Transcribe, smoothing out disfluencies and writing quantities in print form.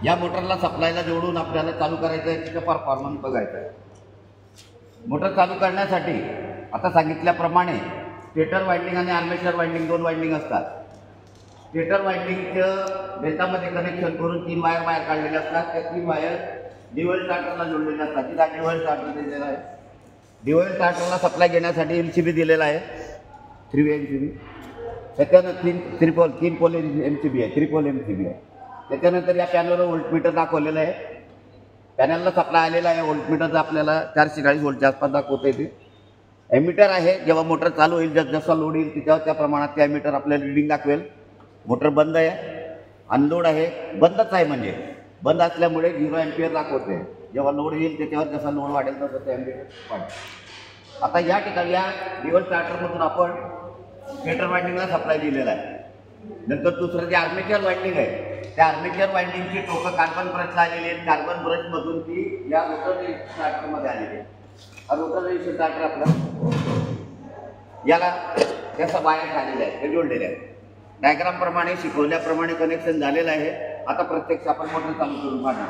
या मोटरला सप्लायला जोडून आपल्याला चालू करायचं आहे, त्याचा परफॉर्मन्स बघायचा आहे। मोटर चालू करण्यासाठी आता सांगितल्याप्रमाणे स्टेटर वाइंडिंग आणि आर्मेचर वाइंडिंग दोन वाइंडिंग असतात। स्टेटर वाइंडिंगचं डेल्टामध्ये कनेक्शन करून 3 वायर बाहेर काढलेले असतात। त्या 3 वायर ड्युअल स्टार्टरला जोडलेले असतात। तिला ड्युअल स्टार्टर दिलेला आहे। ड्युअल स्टार्टरला सप्लाय घेण्यासाठी MCB दिलेला आहे, 3 वे MCB। त्याच्यानंतर 3 पोल MCB आहे, 3 पोल MCB आहे। त्याच्यानंतर या पॅनलवर व्होल्टमीटर दाखवलेलं आहे। पॅनलला सप्लाय आलेला आहे। व्होल्टमीटरचा आपल्याला 440 व्होल्टच्या आसपास दाखवते ते। एमीटर आहे, जेव्हा मोटर चालू होईल जसा लोड येईल त्याच्यावर त्या प्रमाणात ते एमीटर आपल्याला रीडिंग दाखवेल। मोटर बंद आहे, अनलोड आहे, बंदच आहे म्हणजे बंद असल्यामुळे 0 एम्पियर दाखवते। जेव्हा लोड येईल त्याच्यावर जसा लोड वाढेल तसं ते एम्पियर वाढेल। आता या ठिकाणी या ड्युअल स्टार्टरमधून आपण स्टेटर वाइंडिंगला सप्लाय दिलेला आहे। नंतर दुसरं जे आर्मेचर वाइंडिंग आहे त्या आर्मेचर वाइंडिंगची टोकं कार्बन ब्रशला आलेली आहेत। कार्बन ब्रशमधून ती या रोटर स्टार्टरमध्ये आलेली आहे। हा रोटर स्टार्टर आपला याला त्याचा वायर झालेला आहे, ते जोडलेले आहे। डायग्राम प्रमाणे शिकवल्याप्रमाणे कनेक्शन झालेलं आहे। आता प्रत्यक्ष आपण मोटर चालू करून पाहणार।